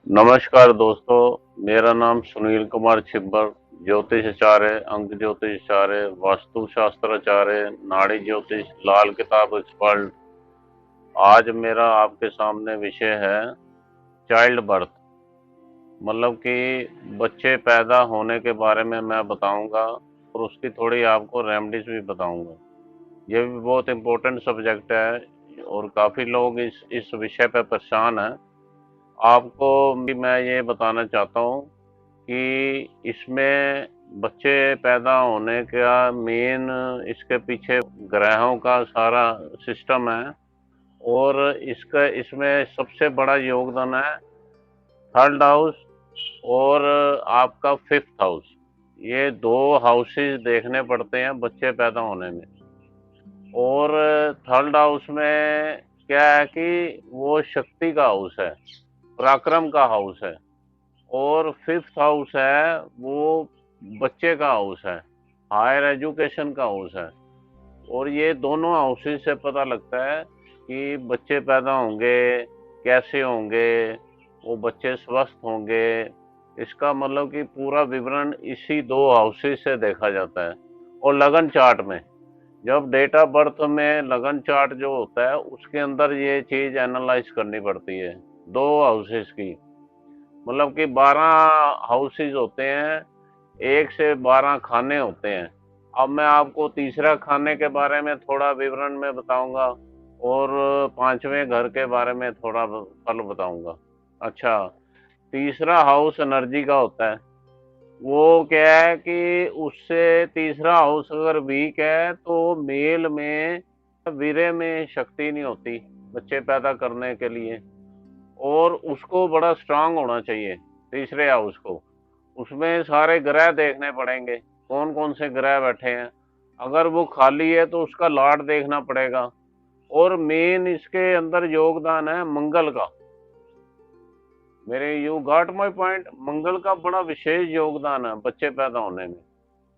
नमस्कार दोस्तों, मेरा नाम सुनील कुमार छिब्बर, ज्योतिषाचार्य, अंक ज्योतिषाचार्य, वास्तु शास्त्राचार्य, नाड़ी ज्योतिष, लाल किताब एक्सपर्ट। आज मेरा आपके सामने विषय है चाइल्ड बर्थ, मतलब कि बच्चे पैदा होने के बारे में मैं बताऊंगा और उसकी थोड़ी आपको रेमेडीज भी बताऊंगा। ये भी बहुत इम्पोर्टेंट सब्जेक्ट है और काफ़ी लोग इस विषय पर परेशान हैं। आपको भी मैं ये बताना चाहता हूँ कि इसमें बच्चे पैदा होने का मेन इसके पीछे ग्रहों का सारा सिस्टम है और इसका इसमें सबसे बड़ा योगदान है थर्ड हाउस और आपका फिफ्थ हाउस। ये दो हाउसेस देखने पड़ते हैं बच्चे पैदा होने में। और थर्ड हाउस में क्या है कि वो शक्ति का हाउस है, पराक्रम का हाउस है। और फिफ्थ हाउस है वो बच्चे का हाउस है, हायर एजुकेशन का हाउस है। और ये दोनों हाउसेस से पता लगता है कि बच्चे पैदा होंगे कैसे होंगे, वो बच्चे स्वस्थ होंगे। इसका मतलब कि पूरा विवरण इसी दो हाउसेस से देखा जाता है। और लगन चार्ट में, जब डेट ऑफ बर्थ में लगन चार्ट जो होता है उसके अंदर ये चीज एनालाइज करनी पड़ती है दो हाउसेस की। मतलब कि 12 हाउसेस होते हैं, 1 से 12 खाने होते हैं। अब मैं आपको तीसरा खाने के बारे में थोड़ा विवरण में बताऊंगा और पांचवें घर के बारे में थोड़ा फल बताऊंगा। अच्छा, तीसरा हाउस एनर्जी का होता है। वो क्या है कि उससे तीसरा हाउस अगर वीक है तो मेल में वीर्य में शक्ति नहीं होती बच्चे पैदा करने के लिए। और उसको बड़ा स्ट्रांग होना चाहिए तीसरे हाउस को। उसमें सारे ग्रह देखने पड़ेंगे, कौन कौन से ग्रह बैठे हैं। अगर वो खाली है तो उसका लॉर्ड देखना पड़ेगा। और मेन इसके अंदर योगदान है मंगल का। मेरे यू गॉट माय पॉइंट, मंगल का बड़ा विशेष योगदान है बच्चे पैदा होने में।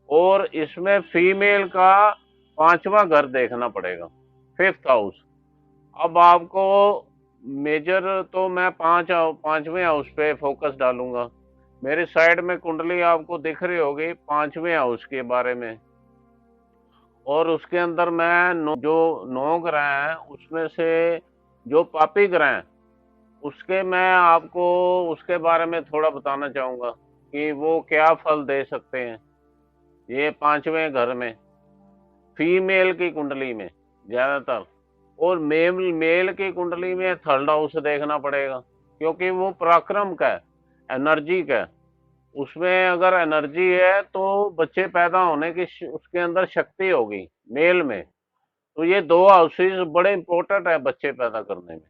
और इसमें फीमेल का पांचवा घर देखना पड़ेगा, फिफ्थ हाउस। अब आपको मेजर तो मैं पांचवें हाउस पे फोकस डालूंगा। मेरे साइड में कुंडली आपको दिख रही होगी पांचवें हाउस के बारे में। और उसके अंदर मैं जो 9 ग्रह हैं उसमें से जो पापी ग्रह हैं उसके मैं आपको उसके बारे में थोड़ा बताना चाहूंगा कि वो क्या फल दे सकते हैं ये पांचवें घर में, फीमेल की कुंडली में ज्यादातर। और मेल की कुंडली में थर्ड हाउस देखना पड़ेगा क्योंकि वो पराक्रम का है, एनर्जी का है। उसमें अगर एनर्जी है तो बच्चे पैदा होने की उसके अंदर शक्ति होगी मेल में। तो ये दो हाउसेस बड़े इंपॉर्टेंट है बच्चे पैदा करने में।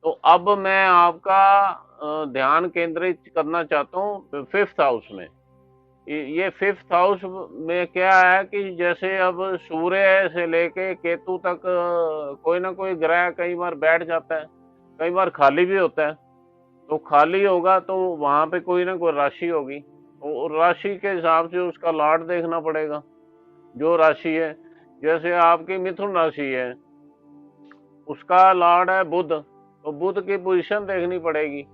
तो अब मैं आपका ध्यान केंद्रित करना चाहता हूँ फिफ्थ हाउस में। ये फिफ्थ हाउस में क्या है कि जैसे अब सूर्य से लेके केतु तक कोई ना कोई ग्रह कई बार बैठ जाता है, कई बार खाली भी होता है। तो खाली होगा तो वहां पे कोई ना कोई राशि होगी, तो राशि के हिसाब से उसका लॉर्ड देखना पड़ेगा जो राशि है। जैसे आपकी मिथुन राशि है, उसका लॉर्ड है बुध, तो बुध की पोजीशन देखनी पड़ेगी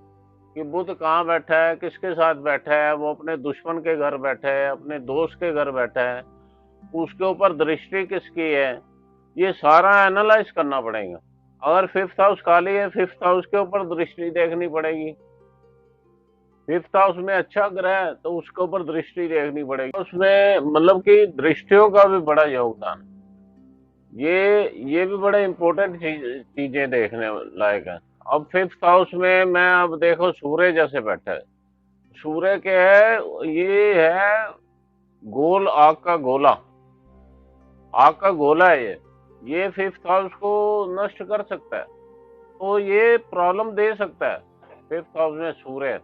कि बुध कहाँ बैठा है, किसके साथ बैठा है, वो अपने दुश्मन के घर बैठा है, अपने दोस्त के घर बैठा है, उसके ऊपर दृष्टि किसकी है, ये सारा एनालाइज करना पड़ेगा। अगर फिफ्थ हाउस खाली है, फिफ्थ हाउस के ऊपर दृष्टि देखनी पड़ेगी। फिफ्थ हाउस में अच्छा ग्रह है तो उसके ऊपर दृष्टि देखनी पड़ेगी। उसमें मतलब कि दृष्टियों का भी बड़ा योगदान। ये भी बड़े इंपॉर्टेंट चीजें देखने लायक है। अब फिफ्थ हाउस में मैं अब देखो सूर्य जैसे बैठा है। सूर्य के है, ये है गोल आग का गोला, आग का गोला है ये फिफ्थ हाउस को नष्ट कर सकता है। तो ये प्रॉब्लम दे सकता है फिफ्थ हाउस में सूर्य।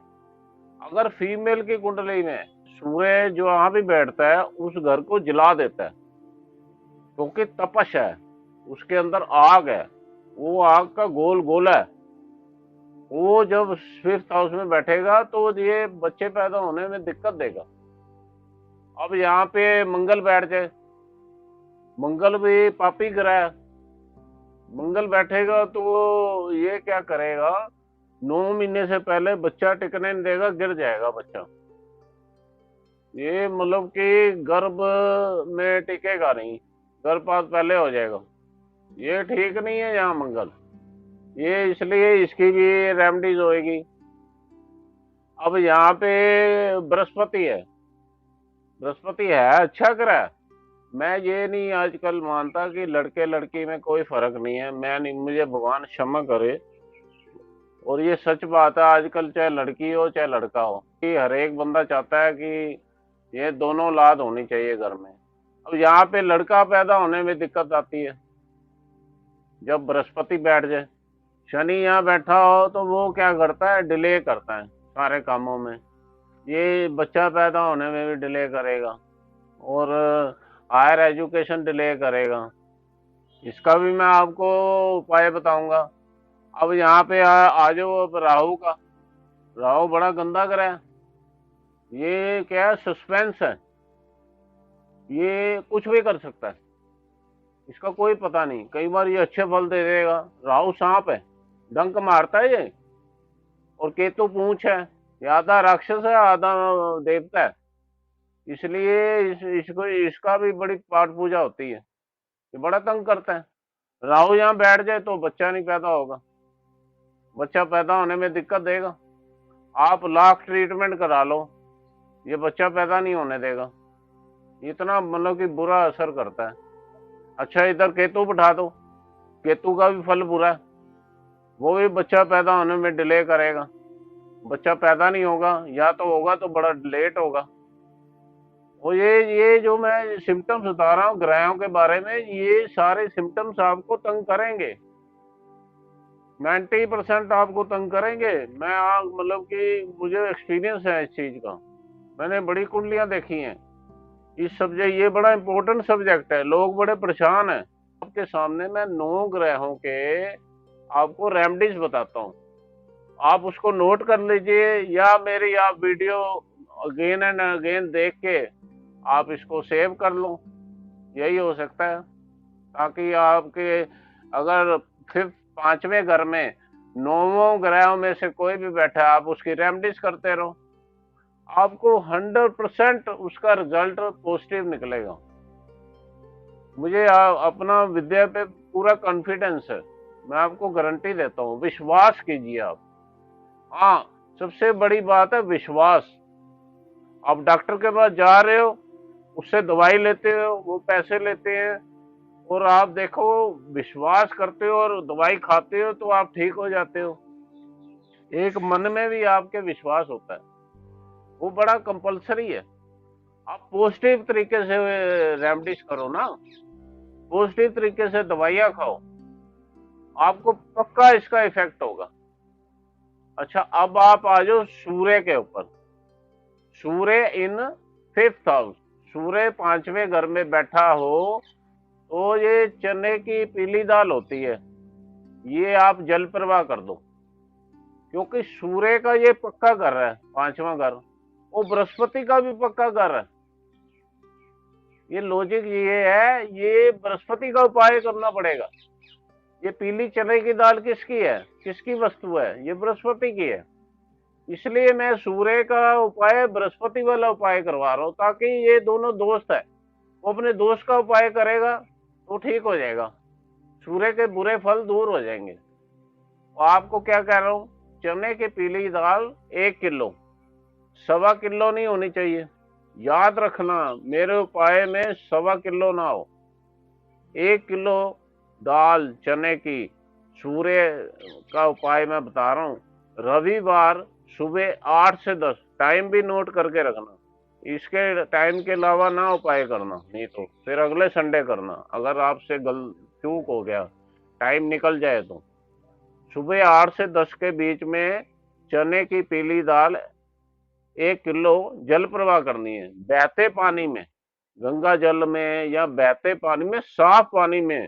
अगर फीमेल की कुंडली में सूर्य जो वहां भी बैठता है उस घर को जला देता है क्योंकि तपश है, उसके अंदर आग है, वो आग का गोल गोला है। वो जब फिफ्थ हाउस में बैठेगा तो ये बच्चे पैदा होने में दिक्कत देगा। अब यहाँ पे मंगल बैठ जाए, मंगल भी पापी ग्रह है, मंगल बैठेगा तो ये क्या करेगा 9 महीने से पहले बच्चा टिकने नहीं देगा, गिर जाएगा बच्चा। ये मतलब कि गर्भ में टिकेगा नहीं, गर्भपात पहले हो जाएगा। ये ठीक नहीं है यहाँ मंगल। ये इसलिए इसकी भी रेमेडीज होएगी। अब यहाँ पे बृहस्पति है, बृहस्पति है अच्छा ग्रह। मैं ये नहीं आजकल मानता कि लड़के लड़की में कोई फर्क नहीं है, मैं नहीं, मुझे भगवान क्षमा करे। और ये सच बात है, आजकल चाहे लड़की हो चाहे लड़का हो, कि हर एक बंदा चाहता है कि ये दोनों औलाद होनी चाहिए घर में। अब यहाँ पे लड़का पैदा होने में दिक्कत आती है जब बृहस्पति बैठ जाए। शनि यहाँ बैठा हो तो वो क्या करता है, डिले करता है सारे कामों में। ये बच्चा पैदा होने में भी डिले करेगा और हायर एजुकेशन डिले करेगा। इसका भी मैं आपको उपाय बताऊंगा। अब यहाँ पे आ जाओ अब राहु का। राहु बड़ा गंदा ग्रह है। ये क्या है, सस्पेंस है। ये कुछ भी कर सकता है, इसका कोई पता नहीं। कई बार ये अच्छे फल दे देगा। राहु सांप है, डंक मारता है ये। और केतु पूंछ है, ये आधा राक्षस है आधा देवता है। इसलिए इसको इसका भी बड़ी पाठ पूजा होती है। ये बड़ा तंग करता है। राहु यहाँ बैठ जाए तो बच्चा नहीं पैदा होगा, बच्चा पैदा होने में दिक्कत देगा। आप लाख ट्रीटमेंट करा लो, ये बच्चा पैदा नहीं होने देगा। इतना मतलब कि बुरा असर करता है। अच्छा इधर केतु बिठा दो, केतु का भी फल बुरा है। वो भी बच्चा पैदा होने में डिले करेगा, बच्चा पैदा नहीं होगा, या तो होगा तो बड़ा लेट होगा। और ये जो मैं सिम्टम्स बता रहा हूँ ग्रहों के बारे में, ये सारे सिम्टम्स आपको तंग करेंगे। 90% आपको तंग करेंगे। मैं मतलब कि मुझे एक्सपीरियंस है इस चीज का, मैंने बड़ी कुंडलियां देखी हैं। इस सब्जेक्ट, ये बड़ा इंपॉर्टेंट सब्जेक्ट है, लोग बड़े परेशान हैं। आपके सामने मैं 9 ग्रहों के आपको रेमेडीज बताता हूँ, आप उसको नोट कर लीजिए, या मेरी आप वीडियो अगेन एंड अगेन देख के आप इसको सेव कर लो। यही हो सकता है, ताकि आपके अगर फिफ्थ 5वें घर में 9 ग्रहों में से कोई भी बैठा है, आप उसकी रेमेडीज करते रहो, आपको 100% उसका रिजल्ट पॉजिटिव निकलेगा। मुझे अपना विद्या पे पूरा कॉन्फिडेंस है, मैं आपको गारंटी देता हूँ। विश्वास कीजिए आप। हाँ, सबसे बड़ी बात है विश्वास। आप डॉक्टर के पास जा रहे हो, उससे दवाई लेते हो, वो पैसे लेते हैं, और आप देखो विश्वास करते हो और दवाई खाते हो तो आप ठीक हो जाते हो। एक मन में भी आपके विश्वास होता है, वो बड़ा कंपलसरी है। आप पॉजिटिव तरीके से रेमेडीज करो ना, पॉजिटिव तरीके से दवाइयां खाओ, आपको पक्का इसका इफेक्ट होगा। अच्छा अब आप आ जाओ सूर्य के ऊपर। सूर्य इन 5th हाउस, सूर्य 5वें घर में बैठा हो तो ये चने की पीली दाल होती है, ये आप जल प्रवाह कर दो, क्योंकि सूर्य का ये पक्का घर है 5वां घर, वो बृहस्पति का भी पक्का घर है। ये लॉजिक ये है, ये बृहस्पति का उपाय करना पड़ेगा। ये पीली चने की दाल किसकी है, किसकी वस्तु है, ये बृहस्पति की है। इसलिए मैं सूर्य का उपाय बृहस्पति वाला उपाय करवा रहा हूँ, ताकि ये दोनों दोस्त है, वो अपने दोस्त का उपाय करेगा तो ठीक हो जाएगा, सूर्य के बुरे फल दूर हो जाएंगे। और आपको क्या कह रहा हूँ, चने की पीली दाल 1 किलो, 1.25 किलो नहीं होनी चाहिए। याद रखना, मेरे उपाय में 1.25 किलो ना हो, 1 किलो दाल चने की। सूर्य का उपाय मैं बता रहा हूँ, रविवार सुबह 8 से 10, टाइम भी नोट करके रखना। इसके टाइम के अलावा ना उपाय करना, नहीं तो फिर अगले संडे करना, अगर आपसे चूक हो गया, टाइम निकल जाए तो। सुबह 8 से 10 के बीच में चने की पीली दाल 1 किलो जल प्रवाह करनी है, बहते पानी में, गंगा जल में या बहते पानी में, साफ पानी में।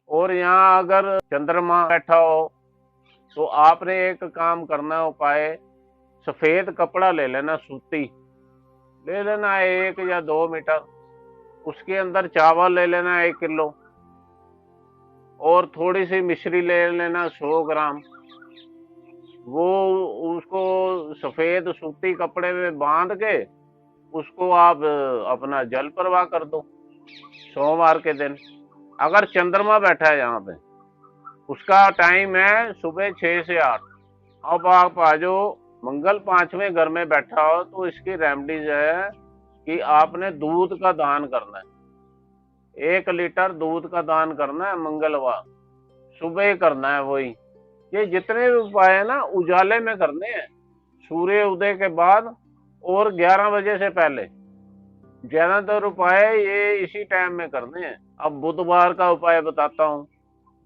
और यहाँ अगर चंद्रमा बैठा हो तो आपने एक काम करना, उपाय, सफेद कपड़ा ले लेना, सूती ले लेना 1 या 2 मीटर, उसके अंदर चावल ले लेना 1 किलो, और थोड़ी सी मिश्री ले लेना 100 ग्राम, वो उसको सफेद सूती कपड़े में बांध के उसको आप अपना जल प्रवाह कर दो सोमवार के दिन। अगर चंद्रमा बैठा है यहाँ पे, उसका टाइम है सुबह 6 से 8। अब आप आ जाओ, मंगल 5वें घर में बैठा हो तो इसकी रेमेडीज है कि आपने दूध का दान करना है। 1 लीटर दूध का दान करना है मंगलवार, सुबह करना है वही। ये जितने भी उपाय है ना उजाले में करने हैं, सूर्य उदय के बाद और 11 बजे से पहले। ज्यादातर उपाय ये इसी टाइम में करने हैं। अब बुधवार का उपाय बताता हूँ।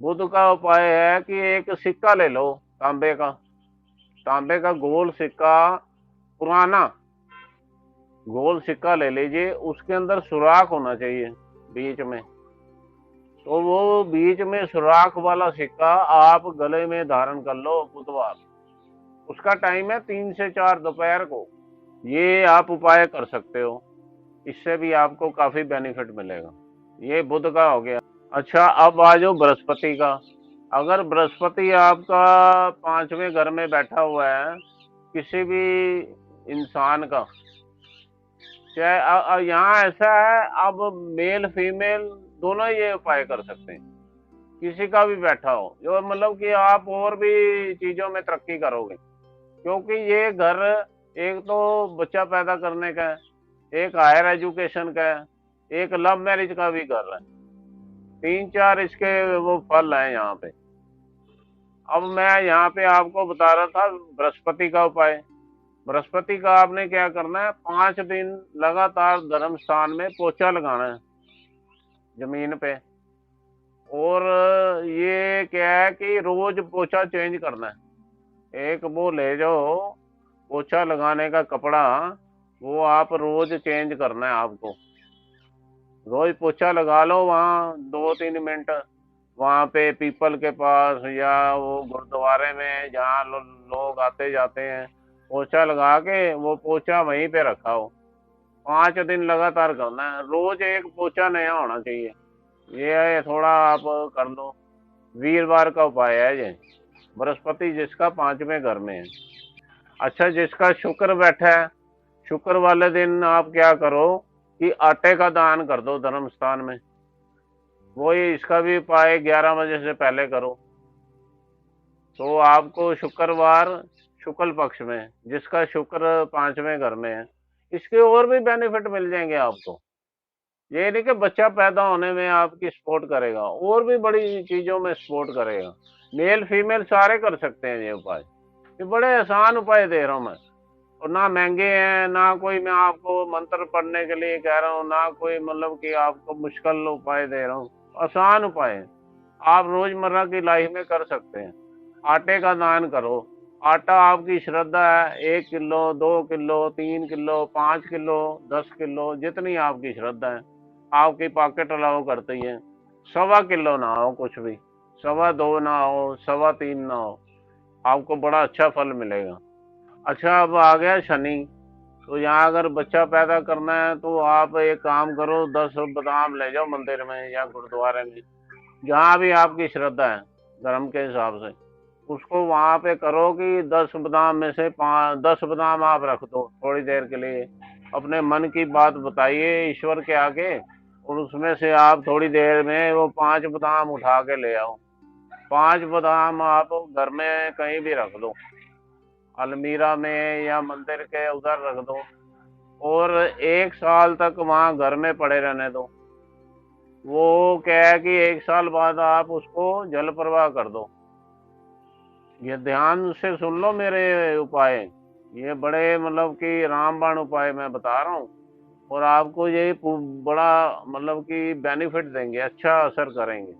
बुध का उपाय है कि एक सिक्का ले लो तांबे का, तांबे का गोल सिक्का, पुराना गोल सिक्का ले लीजिए। उसके अंदर सुराख होना चाहिए बीच में, तो वो बीच में सुराख वाला सिक्का आप गले में धारण कर लो बुधवार। उसका टाइम है 3 से 4 दोपहर को। ये आप उपाय कर सकते हो, इससे भी आपको काफी बेनिफिट मिलेगा। ये बुध का हो गया। अच्छा, अब आ जाओ बृहस्पति का। अगर बृहस्पति आपका 5वें घर में बैठा हुआ है किसी भी इंसान का, चाहे यहाँ ऐसा है, अब मेल फीमेल दोनों ये उपाय कर सकते हैं। किसी का भी बैठा हो, जो मतलब कि आप और भी चीजों में तरक्की करोगे, क्योंकि ये घर एक तो बच्चा पैदा करने का है, एक हायर एजुकेशन का है, एक लव मैरिज का भी घर है। 3 4 इसके वो फल हैं यहाँ पे। अब मैं यहाँ पे आपको बता रहा था बृहस्पति का उपाय। बृहस्पति का आपने क्या करना है, 5 दिन लगातार धर्म स्थान में पोछा लगाना है जमीन पे। और ये क्या है कि रोज पोछा चेंज करना है। एक वो ले जाओ पोछा लगाने का कपड़ा, वो आप रोज चेंज करना है आपको। रोज पोछा लगा लो वहाँ 2 3 मिनट, वहाँ पे पीपल के पास या वो गुरुद्वारे में जहाँ लोग आते जाते हैं, पोछा लगा के वो पोछा वहीं पे रखा हो। 5 दिन लगातार करना है, रोज एक पोछा नया होना चाहिए। ये थोड़ा आप कर लो। वीरवार का उपाय है ये, बृहस्पति जिसका 5वें घर में है। अच्छा, जिसका शुक्र बैठा है, शुक्र वाले दिन आप क्या करो कि आटे का दान कर दो धर्म स्थान में। वही इसका भी उपाय 11 बजे से पहले करो। तो आपको शुक्रवार शुक्ल पक्ष में, जिसका शुक्र 5वें घर में है, इसके और भी बेनिफिट मिल जाएंगे आपको। ये नहीं कि बच्चा पैदा होने में आपकी सपोर्ट करेगा, और भी बड़ी चीजों में सपोर्ट करेगा। मेल फीमेल सारे कर सकते हैं ये उपाय। ये बड़े आसान उपाय दे रहा हूँ मैं, और ना महंगे हैं, ना कोई मैं आपको मंत्र पढ़ने के लिए कह रहा हूँ, ना कोई मतलब कि आपको मुश्किल उपाय दे रहा हूँ। आसान उपाय है, आप रोजमर्रा की लाइफ में कर सकते हैं। आटे का दान करो। आटा आपकी श्रद्धा है, 1 kilo 2 kilo 3 kilo 5 kilo 10 kilo, जितनी आपकी श्रद्धा है, आपकी पॉकेट अलाउ करती है। 1.25 किलो ना हो कुछ भी, 2.25 ना हो, 3.25 ना हो, आपको बड़ा अच्छा फल मिलेगा। अच्छा, अब आ गया शनि। तो यहाँ अगर बच्चा पैदा करना है तो आप एक काम करो, 10 बादाम ले जाओ मंदिर में या गुरुद्वारे में, जहाँ भी आपकी श्रद्धा है धर्म के हिसाब से। उसको वहां पे करो कि 10 बादाम में से 10 बादाम आप रख दो थोड़ी देर के लिए। अपने मन की बात बताइए ईश्वर के आगे, और उसमें से आप थोड़ी देर में वो 5 बादाम उठा के ले आओ। 5 बादाम आप घर में कहीं भी रख दो, अलमीरा में या मंदिर के उधर रख दो, और 1 साल तक वहां घर में पड़े रहने दो। वो क्या है कि 1 साल बाद आप उसको जल प्रवाह कर दो। ये ध्यान से सुन लो मेरे उपाय, ये बड़े मतलब कि रामबाण उपाय मैं बता रहा हूँ, और आपको ये बड़ा मतलब कि बेनिफिट देंगे, अच्छा असर करेंगे।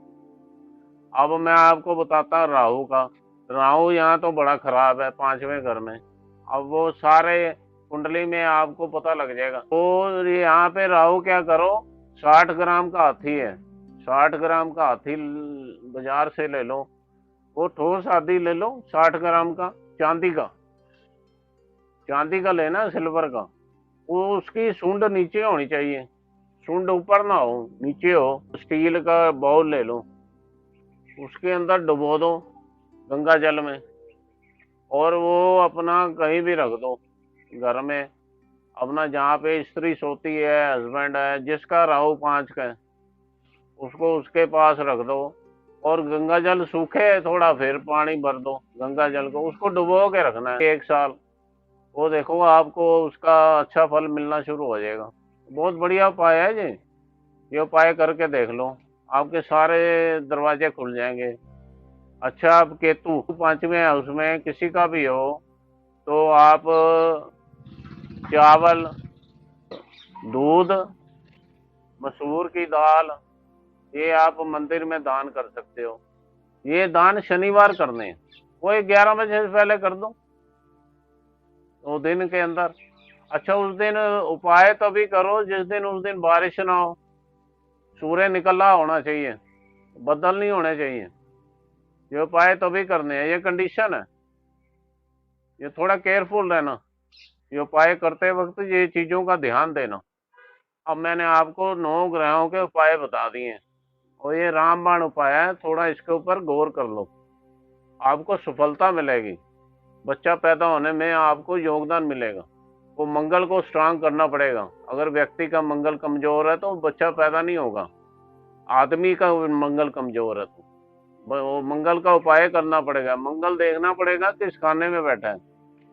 अब मैं आपको बताता हूँ राहु का। राहु यहाँ तो बड़ा खराब है 5वें घर में। अब वो सारे कुंडली में आपको पता लग जाएगा। तो यहाँ पे राहु क्या करो, 60 ग्राम का हाथी है, 60 ग्राम का हाथी बाजार से ले लो। वो ठोस आदि ले लो 60 ग्राम का, चांदी का, चांदी का लेना, सिल्वर का। वो उसकी सूंड नीचे होनी चाहिए, सूंड ऊपर ना हो, नीचे हो। स्टील का बाउल ले लो, उसके अंदर डुबो दो गंगा जल में, और वो अपना कहीं भी रख दो घर में, अपना जहाँ पे स्त्री सोती है, हस्बैंड है, जिसका राहु 5 का है, उसको उसके पास रख दो। और गंगा जल सूखे थोड़ा, फिर पानी भर दो गंगा जल को, उसको डुबो के रखना है 1 साल। वो देखो आपको उसका अच्छा फल मिलना शुरू हो जाएगा। बहुत बढ़िया उपाय है जी, ये उपाय करके देख लो, आपके सारे दरवाजे खुल जाएंगे। अच्छा, अब केतु 5वें हाउस में किसी का भी हो, तो आप चावल, दूध, मसूर की दाल, ये आप मंदिर में दान कर सकते हो। ये दान शनिवार करने हैं, वो 11 बजे से पहले कर दो, वो दिन के अंदर। अच्छा, उस दिन उपाय तभी करो जिस दिन, उस दिन बारिश ना हो, सूर्य निकला होना चाहिए, बदल नहीं होने चाहिए। ये उपाय तभी करने हैं, ये कंडीशन है। ये थोड़ा केयरफुल रहना, ये उपाय करते वक्त ये चीजों का ध्यान देना। अब मैंने आपको 9 ग्रहों के उपाय बता दिए हैं, और ये रामबाण उपाय है, थोड़ा इसके ऊपर गौर कर लो, आपको सफलता मिलेगी। बच्चा पैदा होने में आपको योगदान मिलेगा। वो मंगल को स्ट्रांग करना पड़ेगा। अगर व्यक्ति का मंगल कमजोर है तो बच्चा पैदा नहीं होगा। आदमी का मंगल कमजोर है तो वो मंगल का उपाय करना पड़ेगा, मंगल देखना पड़ेगा किस खाने में बैठा है।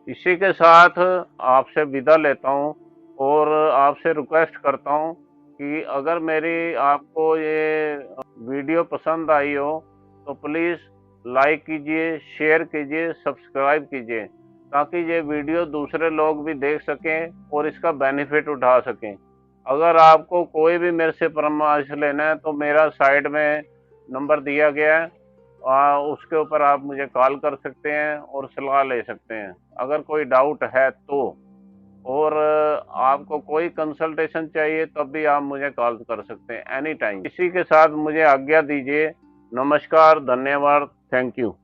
इसी के साथ आपसे विदा लेता हूँ, और आपसे रिक्वेस्ट करता हूँ कि अगर मेरी आपको ये वीडियो पसंद आई हो तो प्लीज़ लाइक कीजिए, शेयर कीजिए, सब्सक्राइब कीजिए, ताकि ये वीडियो दूसरे लोग भी देख सकें और इसका बेनिफिट उठा सकें। अगर आपको कोई भी मेरे से परामर्श लेना है तो मेरा साइड में नंबर दिया गया है, उसके ऊपर आप मुझे कॉल कर सकते हैं और सलाह ले सकते हैं अगर कोई डाउट है तो। और आपको कोई कंसल्टेशन चाहिए तब भी आप मुझे कॉल कर सकते हैं एनी टाइम। इसी के साथ मुझे आज्ञा दीजिए। नमस्कार, धन्यवाद, थैंक यू।